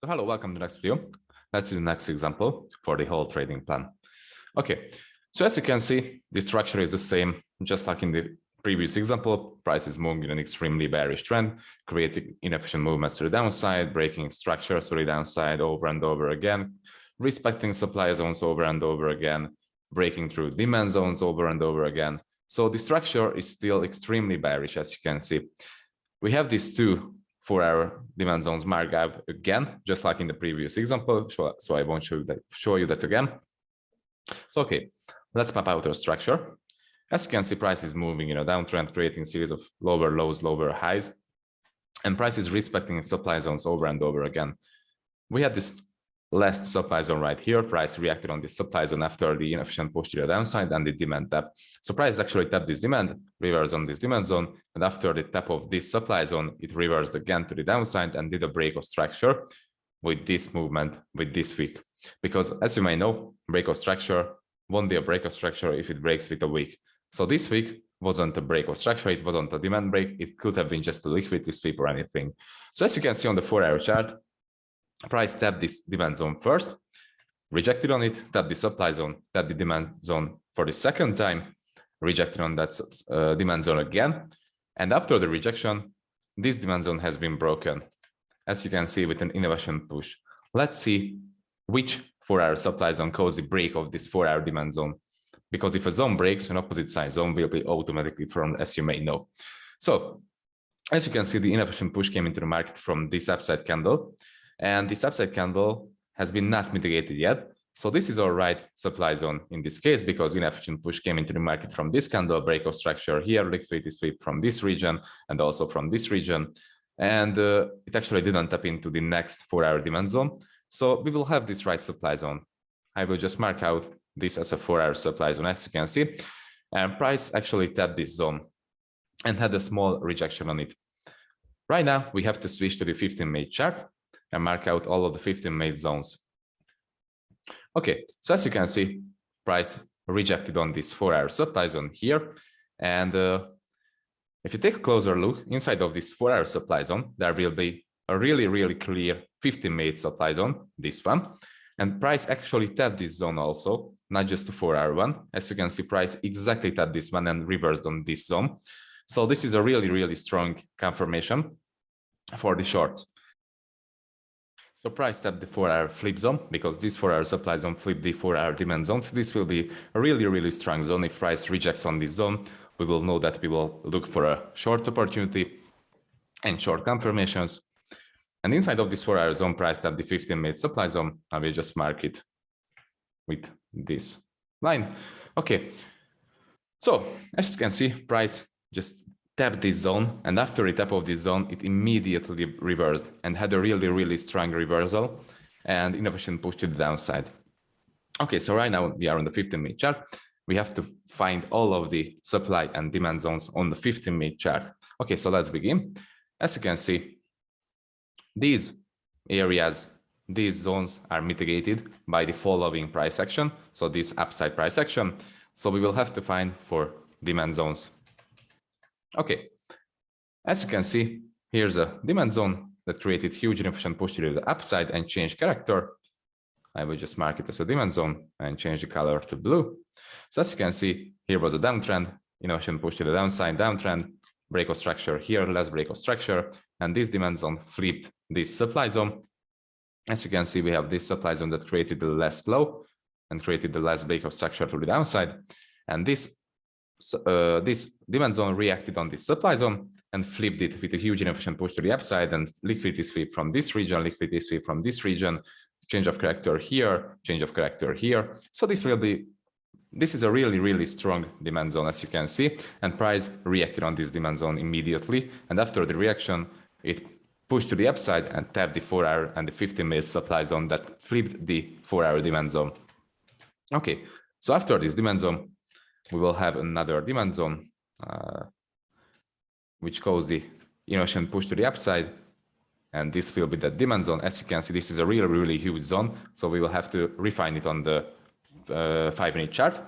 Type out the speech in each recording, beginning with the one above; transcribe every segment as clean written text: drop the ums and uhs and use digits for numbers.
So hello, welcome to the next video. Let's see the next example for the whole trading plan. Okay, so as you can see, the structure is the same, just like in the previous example. Price is moving in an extremely bearish trend, creating inefficient movements to the downside, breaking structures to the downside over and over again, respecting supply zones over and over again, breaking through demand zones over and over again. So the structure is still extremely bearish, as you can see. We have these two 4-hour demand zones marked out again, just like in the previous example. So I won't show you that again. So okay, let's map out our structure. As you can see, price is moving in a downtrend, creating a series of lower lows, lower highs, and price is respecting its supply zones over and over again. We had this last supply zone right here. Price reacted on this supply zone after the inefficient push to the downside and the demand tap. So price actually tapped this demand, reversed on this demand zone, and after the tap of this supply zone, it reversed again to the downside and did a break of structure with this movement, with this wick. Because as you may know, break of structure won't be a break of structure if it breaks with a wick. So this wick wasn't a break of structure, it wasn't a demand break, it could have been just a liquidity sweep or anything. So as you can see on the 4-hour chart, price tapped this demand zone first, rejected on it, tapped the supply zone, tapped the demand zone for the second time, rejected on that demand zone again. And after the rejection, this demand zone has been broken, as you can see, with an inefficient push. Let's see which 4-hour supply zone caused the break of this 4-hour demand zone. Because if a zone breaks, an opposite side zone will be automatically formed, as you may know. So as you can see, the inefficient push came into the market from this upside candle. And this upside candle has been not mitigated yet. So this is our right supply zone in this case, because inefficient push came into the market from this candle, break of structure here, liquidity sweep from this region and also from this region. And it actually didn't tap into the next 4-hour demand zone. So we will have this right supply zone. I will just mark out this as a 4-hour supply zone, as you can see. And price actually tapped this zone and had a small rejection on it. Right now, we have to switch to the 15-minute chart and mark out all of the 15-minute zones. Okay, so as you can see, price rejected on this 4-hour supply zone here. And if you take a closer look inside of this 4-hour supply zone, there will be a really clear 15-minute supply zone, this one. And price actually tapped this zone also, not just the 4-hour one. As you can see, price exactly tapped this one and reversed on this zone. So this is a really strong confirmation for the shorts. So price tapped the 4-hour flip zone, because this 4-hour supply zone flipped the 4-hour demand zone. So this will be a really strong zone. If price rejects on this zone, we will know that we will look for a short opportunity and short confirmations. And inside of this 4-hour zone, price tapped the 15-minute supply zone. I will just mark it with this line. Okay. So as you can see, price just tapped this zone, and after the tap of this zone, it immediately reversed and had a really strong reversal and inefficient push to the downside. Okay, so right now we are on the 15-minute chart. We have to find all of the supply and demand zones on the 15-minute chart. Okay, so let's begin. As you can see, these areas, these zones are mitigated by the following price action. So this upside price action. So we will have to find for demand zones. Okay, as you can see, here's a demand zone that created huge inefficient push to the upside and changed character. I will just mark it as a demand zone and change the color to blue. So as you can see, here was a downtrend, inefficient push to the downside, downtrend, break of structure here, less break of structure, and this demand zone flipped this supply zone. As you can see, we have this supply zone that created the last low and created the last break of structure to the downside, and this demand zone reacted on this supply zone and flipped it with a huge inefficient push to the upside and liquidity sweep from this region, liquidity sweep from this region, change of character here, change of character here. So this is a really strong demand zone, as you can see, and price reacted on this demand zone immediately. And after the reaction, it pushed to the upside and tapped the 4-hour and the 15-minute supply zone that flipped the 4-hour demand zone. Okay, so after this demand zone, we will have another demand zone, which caused the inefficient push to the upside. And this will be the demand zone. As you can see, this is a really huge zone. So we will have to refine it on the 5-minute chart.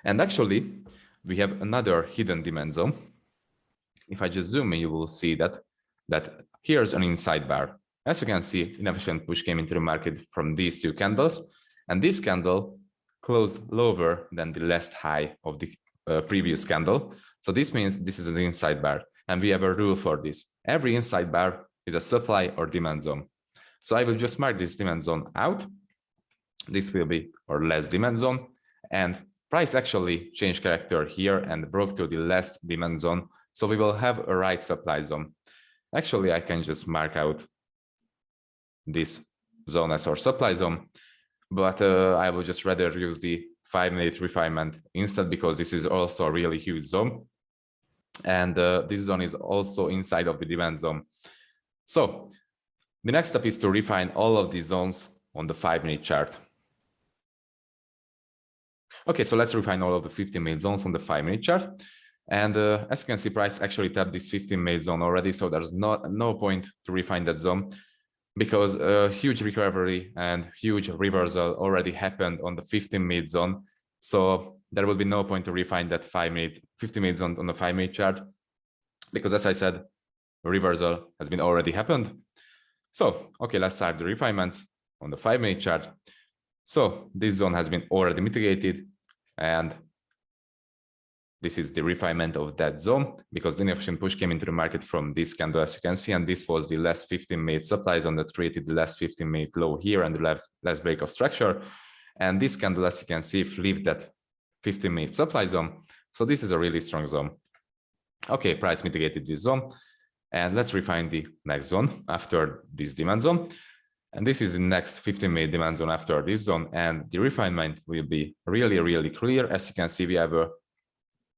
And actually, we have another hidden demand zone. If I just zoom in, you will see that here's an inside bar. As you can see, inefficient push came into the market from these two candles, and this candle closed lower than the last high of the previous candle. So this means this is an inside bar, and we have a rule for this. Every inside bar is a supply or demand zone. So I will just mark this demand zone out. This will be our last demand zone, and price actually changed character here and broke through the last demand zone. So we will have a right supply zone. Actually, I can just mark out this zone as our supply zone, but I will just rather use the 5-minute refinement instead, because this is also a really huge zone, and this zone is also inside of the demand zone. So the next step is to refine all of these zones on the 5-minute chart. Okay, so let's refine all of the 15-minute zones on the 5-minute chart. And as you can see, price actually tapped this 15-minute zone already, so there's no point to refine that zone, because a huge recovery and huge reversal already happened on the 15-minute zone. So there will be no point to refine that 15-minute zone on the 5-minute chart, because as I said, reversal has been already happened. So, okay, let's start the refinements on the 5-minute chart. So this zone has been already mitigated, and this is the refinement of that zone, because the inefficient push came into the market from this candle, as you can see, and this was the last 15-minute supply zone that created the last 15-minute low here and the last break of structure. And this candle, as you can see, flipped that 15-minute supply zone. So this is a really strong zone. Okay, price mitigated this zone, and let's refine the next zone after this demand zone. And this is the next 15-minute demand zone after this zone, and the refinement will be really, really clear. As you can see, we have a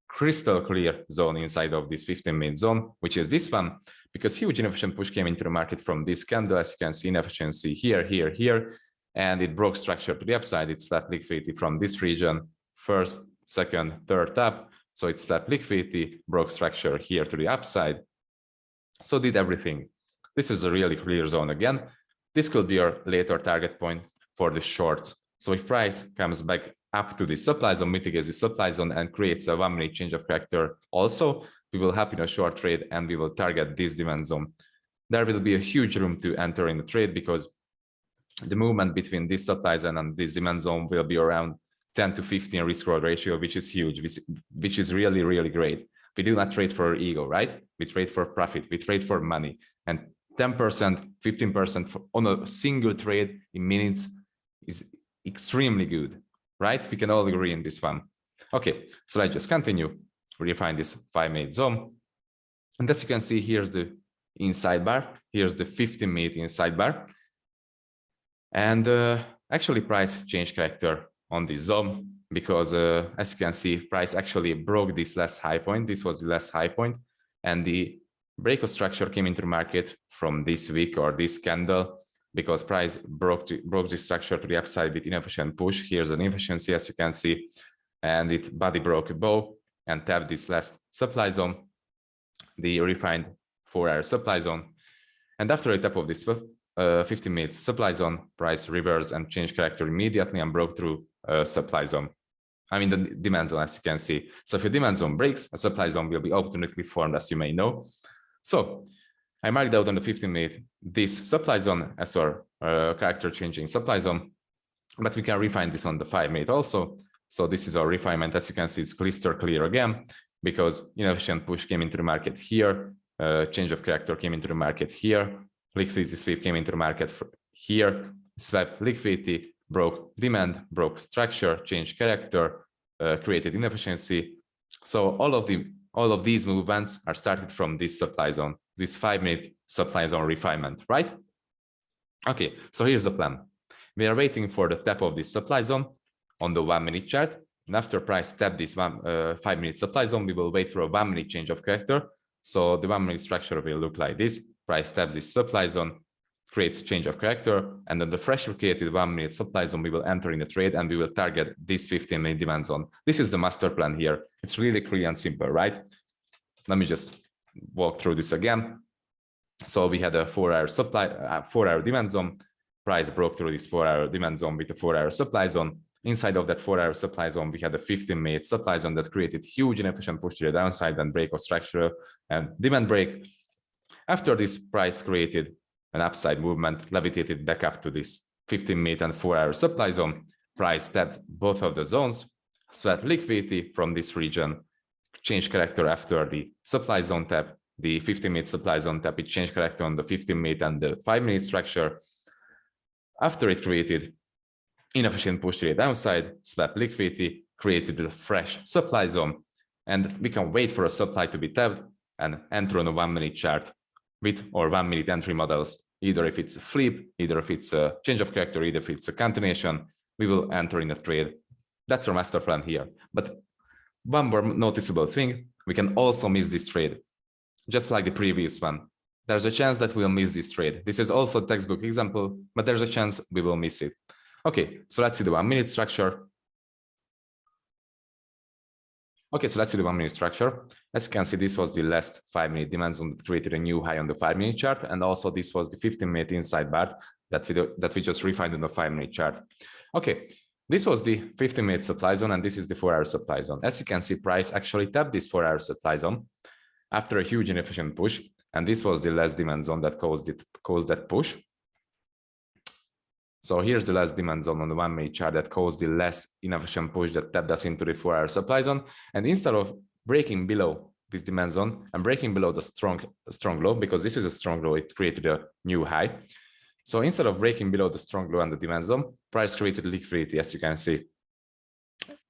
crystal clear zone inside of this 15-minute zone, which is this one, because huge inefficient push came into the market from this candle. As you can see, inefficiency here, here, here, and it broke structure to the upside. It slapped liquidity from this region, first, second, third tap. So it slapped liquidity, broke structure here to the upside. So did everything. This is a really clear zone again. This could be our later target point for the shorts. So if price comes back up to the supply zone, mitigates the supply zone, and creates a 1-minute change of character also, we will hop in a short trade and we will target this demand zone. There will be a huge room to enter in the trade, because the movement between this supply zone and this demand zone will be around 10 to 15 risk reward ratio, which is huge, which is really, really great. We do not trade for ego, right? We trade for profit, we trade for money, and 10%, 15% on a single trade in minutes is extremely good, right? We can all agree in this one. Okay, so let's just continue. Refine this 5-minute zone. And as you can see, here's the inside bar. Here's the 15-minute inside bar. And actually price changed character on this zone, because as you can see, price actually broke this last high point. This was the last high point, and the break of structure came into the market from this week or this candle, because price broke the structure to the upside with inefficient push. Here's an inefficiency, as you can see, and it body broke a bow and tapped this last supply zone, the refined 4-hour supply zone. And after a tap of this 15-minute supply zone, price reversed and changed character immediately and broke through supply zone. I mean the demand zone, as you can see. So if a demand zone breaks, a supply zone will be opportunistically formed, as you may know. So I marked out on the 15-minute this supply zone as our character changing supply zone, but we can refine this on the 5-minute also. So this is our refinement. As you can see, it's crystal clear again, because inefficient push came into the market here, change of character came into the market here, liquidity sweep came into the market here, swept liquidity, broke demand, broke structure, changed character, created inefficiency. So all of these movements are started from this supply zone, this 5-minute supply zone refinement, right? Okay, so here's the plan. We are waiting for the tap of this supply zone on the 1-minute chart, and after price tap this 5-minute supply zone, we will wait for a 1-minute change of character. So the 1-minute structure will look like this. Price tap this supply zone, creates a change of character, and then the freshly created 1-minute supply zone, we will enter in the trade and we will target this 15-minute demand zone. This is the master plan here. It's really clear and simple, right? Let me just walk through this again. So we had a 4-hour supply, 4-hour demand zone. Price broke through this 4-hour demand zone with a 4-hour supply zone. Inside of that 4-hour supply zone, we had a 15-minute supply zone that created huge inefficient push to the downside and break of structure and demand break. After this, price created an upside movement, levitated back up to this 15-minute and 4-hour supply zone. Price tapped both of the zones, swept liquidity from this region, changed character after the supply zone tap, the 15-minute supply zone tap, it changed character on the 15-minute and the 5-minute structure. After it created inefficient push to the downside, swept liquidity, created a fresh supply zone, and we can wait for a supply to be tapped and enter on a 1-minute chart with or 1-minute entry models. Either if it's a flip, either if it's a change of character, either if it's a continuation, we will enter in a trade. That's our master plan here. But one more noticeable thing, we can also miss this trade, just like the previous one. There's a chance that we'll miss this trade. This is also a textbook example, but there's a chance we will miss it. Okay, so let's see the 1-minute structure. Okay, so let's see the 1-minute structure. As you can see, this was the last 5-minute demand zone that created a new high on the 5-minute chart. And also this was the 15-minute inside bar that we just refined on the 5-minute chart. Okay, this was the 15-minute supply zone, and this is the 4-hour supply zone. As you can see, price actually tapped this 4-hour supply zone after a huge inefficient push. And this was the last demand zone that caused that push. So here's the last demand zone on the 1-minute chart that caused the less inefficient push that tapped us into the 4-hour supply zone. And instead of breaking below this demand zone and breaking below the strong low, because this is a strong low, it created a new high. So instead of breaking below the strong low and the demand zone, price created liquidity, as you can see.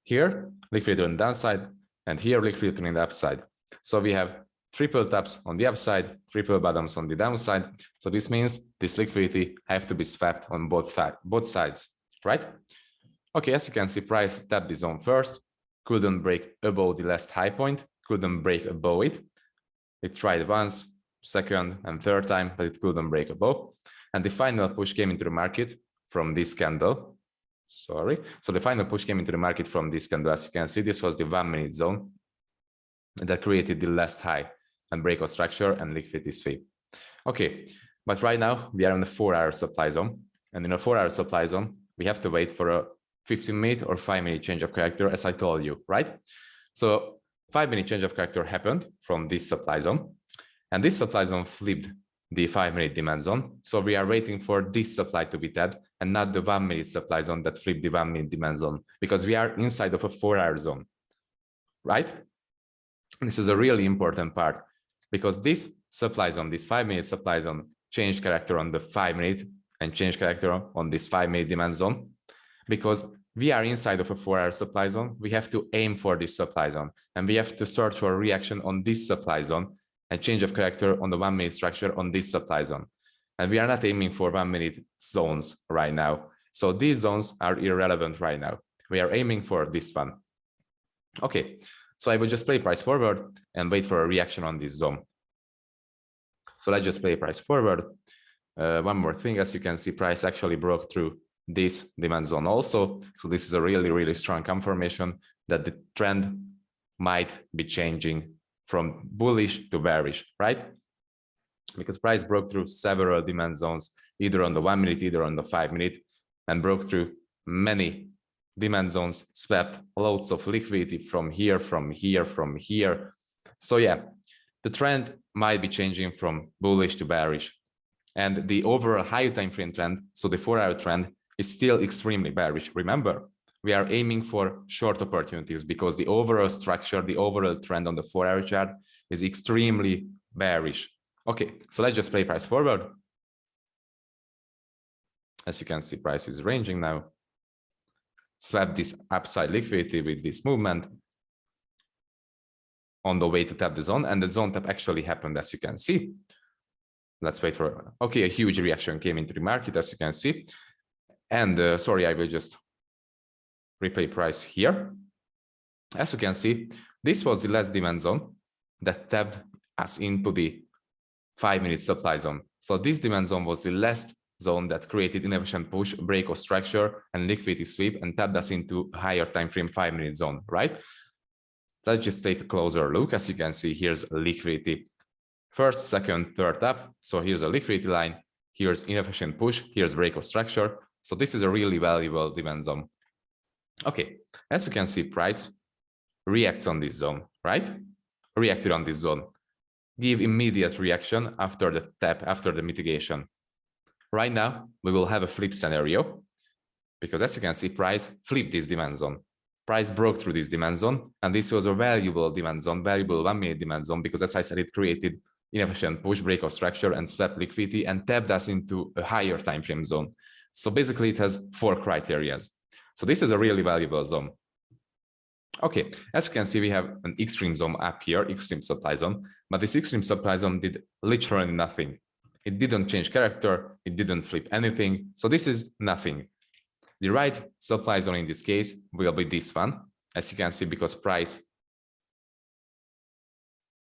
Here, liquidity on the downside, and here liquidity on the upside. So we have triple taps on the upside, triple bottoms on the downside. So this means this liquidity have to be swept on both sides, right? Okay, as you can see, price tapped the zone first, couldn't break above the last high point, couldn't break above it. It tried once, second, and third time, but it couldn't break above. And the final push came into the market from this candle. Sorry. So the final push came into the market from this candle. As you can see, this was the 1-minute zone that created the last high and breakout structure and liquidity sweep. Okay, but right now we are in the 4-hour supply zone, and in a 4-hour supply zone we have to wait for a 15-minute or 5-minute change of character, as I told you, right? So 5-minute change of character happened from this supply zone, and this supply zone flipped the 5-minute demand zone. So we are waiting for this supply to be tapped and not the 1-minute supply zone that flipped the 1-minute demand zone, because we are inside of a 4-hour zone, right? This is a really important part, because this supply zone, this 5-minute supply zone, changed character on the 5-minute and changed character on this 5-minute demand zone. Because we are inside of a 4-hour supply zone, we have to aim for this supply zone, and we have to search for a reaction on this supply zone and change of character on the 1-minute structure on this supply zone. And we are not aiming for 1-minute zones right now. So these zones are irrelevant right now. We are aiming for this one. Okay. So I will just play price forward and wait for a reaction on this zone. So let's just play price forward. One more thing, as you can see, price actually broke through this demand zone also. So this is a really, really strong confirmation that the trend might be changing from bullish to bearish, right? Because price broke through several demand zones, either on the 1-minute, either on the 5-minute, and broke through many demand zones, swept loads of liquidity from here, from here, from here. So yeah, the trend might be changing from bullish to bearish. And the overall high time frame trend, so the 4-hour trend, is still extremely bearish. Remember, we are aiming for short opportunities because the overall structure, the overall trend on the 4-hour chart is extremely bearish. Okay, so let's just play price forward. As you can see, price is ranging now. Swap this upside liquidity with this movement on the way to tap the zone, and the zone tap actually happened, as you can see. Let's wait for, okay, a huge reaction came into the market, as you can see. And sorry, I will just replay price here. As you can see, this was the last demand zone that tapped us into the 5-minute supply zone. So this demand zone was the last zone that created inefficient push, break of structure, and liquidity sweep, and tapped us into higher time frame 5-minute zone, right? Let's just take a closer look. As you can see, here's liquidity. First, second, third tap. So here's a liquidity line. Here's inefficient push. Here's break of structure. So this is a really valuable demand zone. Okay, as you can see, price reacts on this zone, right? Reacted on this zone. Give immediate reaction after the tap, after the mitigation. Right now, we will have a flip scenario because as you can see, price flipped this demand zone. Price broke through this demand zone, and this was a valuable demand zone, valuable 1 minute demand zone, because as I said, it created inefficient push, break of structure, and swept liquidity and tapped us into a higher time frame zone. So basically, it has 4 criteria. So this is a really valuable zone. Okay, as you can see, we have an extreme zone up here, extreme supply zone, but this extreme supply zone did literally nothing. It didn't change character, it didn't flip anything, so this is nothing. The right supply zone in this case will be this one, as you can see, because price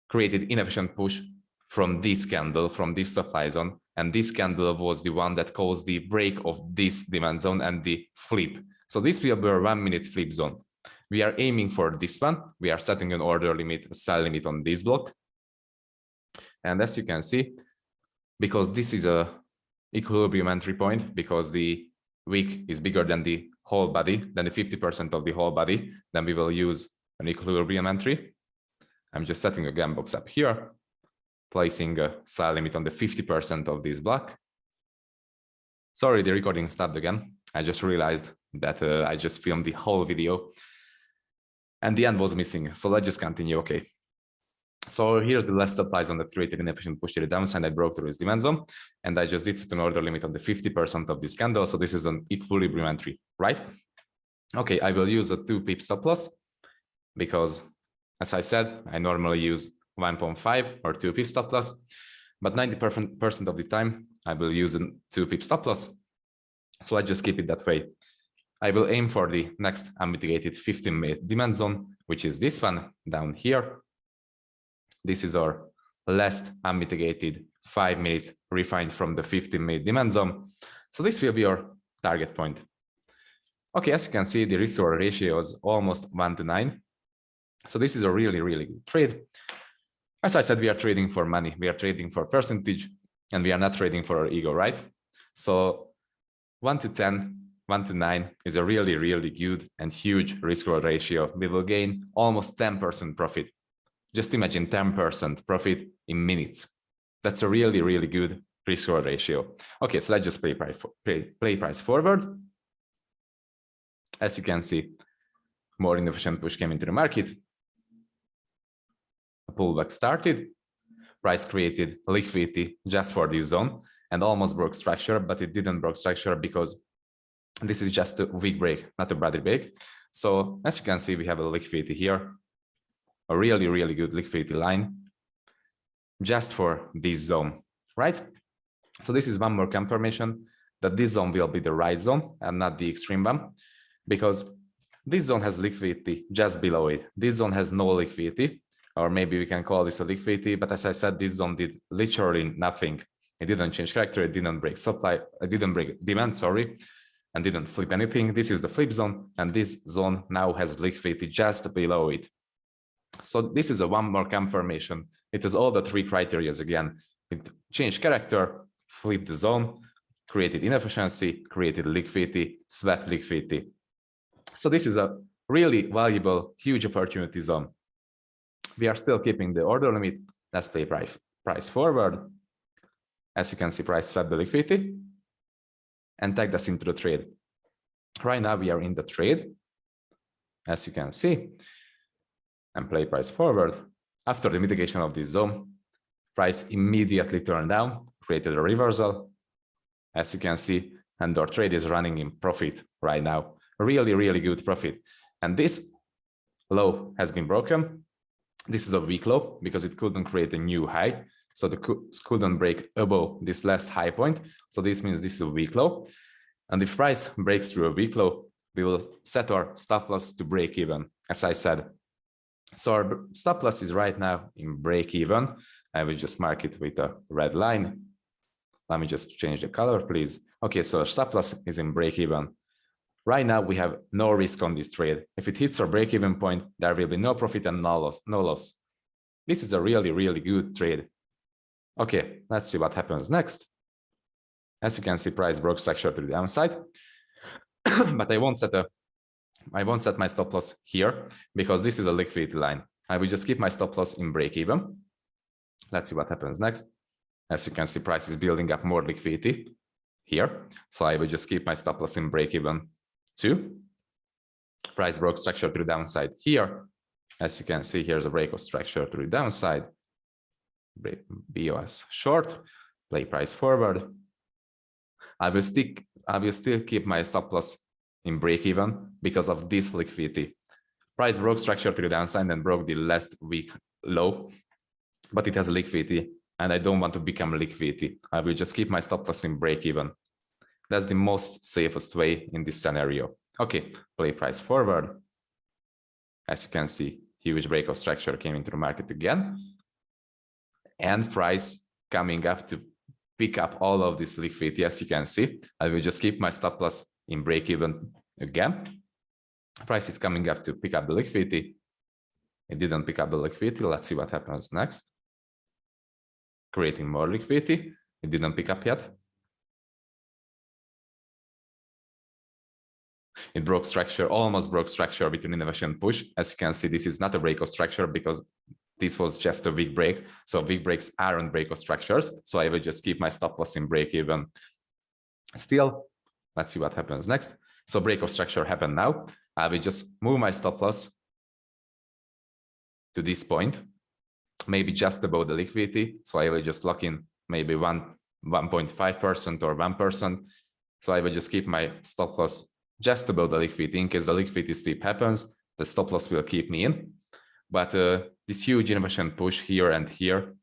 created inefficient push from this candle, from this supply zone, and this candle was the one that caused the break of this demand zone and the flip. So this will be a 1 minute flip zone. We are aiming for this one. We are setting an order limit, a sell limit on this block. And as you can see, because this is a equilibrium entry point, because the wick is bigger than the whole body, than the 50% of the whole body, then we will use an equilibrium entry. I'm just setting a gap box up here, placing a sell limit on the 50% of this block. Sorry, the recording stopped again. I just realized that I just filmed the whole video and the end was missing. So let's just continue. Okay. So here's the last supply zone that created inefficient push to the downside. I broke through this demand zone, and I just did set an order limit on the 50% of this candle. So this is an equilibrium entry, right? Okay, I will use a 2 pip stop loss because, as I said, I normally use 1.5 or 2 pip stop loss, but 90% of the time I will use a 2 pip stop loss. So let's just keep it that way. I will aim for the next unmitigated 15-minute demand zone, which is this one down here. This is our last unmitigated 5-minute refined from the 15-minute demand zone. So this will be our target point. Okay, as you can see, the risk-reward ratio is almost 1:9. So this is a really, really good trade. As I said, we are trading for money. We are trading for percentage, and we are not trading for our ego, right? So 1:10, 1:9 is a really, really good and huge risk-reward ratio. We will gain almost 10% profit. Just imagine 10% profit in minutes. That's a really, really good risk-reward ratio. Okay, so let's just play price forward. As you can see, more inefficient push came into the market. A pullback started. Price created liquidity just for this zone and almost broke structure, but it didn't break structure because this is just a weak break, not a body break. So as you can see, we have a liquidity here, a really, really good liquidity line just for this zone, right? So this is one more confirmation that this zone will be the right zone and not the extreme one, because this zone has liquidity just below it. This zone has no liquidity, or maybe we can call this a liquidity, but as I said, this zone did literally nothing. It didn't change character, it didn't break supply, it didn't break demand, sorry, and didn't flip anything. This is the flip zone, and this zone now has liquidity just below it. So this is a one more confirmation. It has all the 3 criteria again. It changed character, flipped the zone, created inefficiency, created liquidity, swept liquidity. So this is a really valuable, huge opportunity zone. We are still keeping the order limit. Let's play price forward. As you can see, price swept the liquidity and tagged us into the trade. Right now we are in the trade, as you can see, and play price forward. After the mitigation of this zone, price immediately turned down, created a reversal, as you can see, and our trade is running in profit right now. Really, really good profit. And this low has been broken. This is a weak low because it couldn't create a new high. So it couldn't break above this last high point. So this means this is a weak low. And if price breaks through a weak low, we will set our stop loss to break even, as I said. So our stop loss is right now in break even. I will just mark it with a red line. Let me just change the color, please. Okay, so our stop loss is in break even. Right now, we have no risk on this trade. If it hits our break even point, there will be no profit and no loss. This is a really, really good trade. Okay, let's see what happens next. As you can see, price broke structure to the downside, but I won't set my stop loss here because this is a liquidity line. I will just keep my stop loss in break even. Let's see what happens next. As you can see, price is building up more liquidity here. So I will just keep my stop loss in break even 2. Price broke structure to the downside here. As you can see, here's a break of structure to the downside. BOS short, play price forward. I will still keep my stop loss in break even because of this liquidity. Price broke structure to the downside and broke the last week low, but it has liquidity and I don't want to become liquidity. I will just keep my stop loss in break even. That's the most safest way in this scenario. Okay, play price forward. As you can see, huge break of structure came into the market again. And price coming up to pick up all of this liquidity. As you can see, I will just keep my stop loss in break even again. Price is coming up to pick up the liquidity. It didn't pick up the liquidity. Let's see what happens next. Creating more liquidity. It didn't pick up yet. It broke structure, almost broke structure between innovation and push. As you can see, this is not a break of structure because this was just a weak break. So weak breaks aren't break of structures. So I will just keep my stop loss in break even. Still, let's see what happens next. So break of structure happened now. I will just move my stop loss to this point, maybe just above the liquidity. So I will just lock in maybe 1.5% or 1%. So I will just keep my stop loss just above the liquidity. In case the liquidity sweep happens, the stop loss will keep me in. But this huge innovation push here and here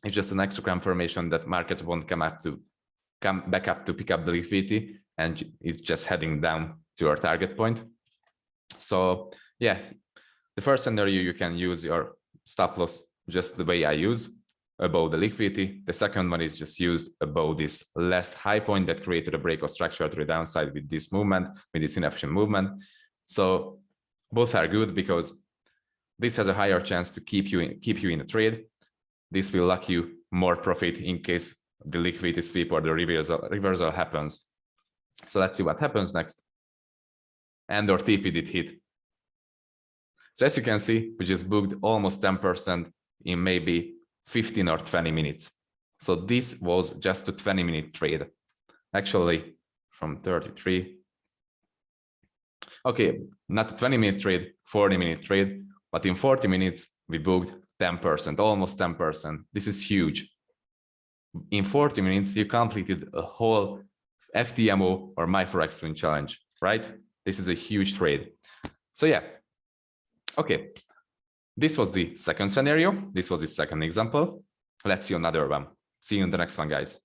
is just an extra confirmation that market won't come back up to pick up the liquidity, and it's just heading down to our target point. So yeah, the first scenario, you can use your stop loss just the way I use, above the liquidity. The second one is just used above this last high point that created a break of structure to the downside with this movement, with this inefficient movement. So both are good because this has a higher chance to keep you in a trade. This will lock you more profit in case the liquidity sweep or the reversal happens. So let's see what happens next. And our TP did hit. So as you can see, we just booked almost 10% in maybe 15 or 20 minutes. So this was just a 20-minute trade. Actually, from 33. Okay, not a 20-minute trade, 40-minute trade. But in 40 minutes, we booked 10%, almost 10%. This is huge. In 40 minutes, you completed a whole FTMO or My Forex Win challenge, right? This is a huge trade. So yeah, okay. This was the second scenario. This was the second example. Let's see another one. See you in the next one, guys.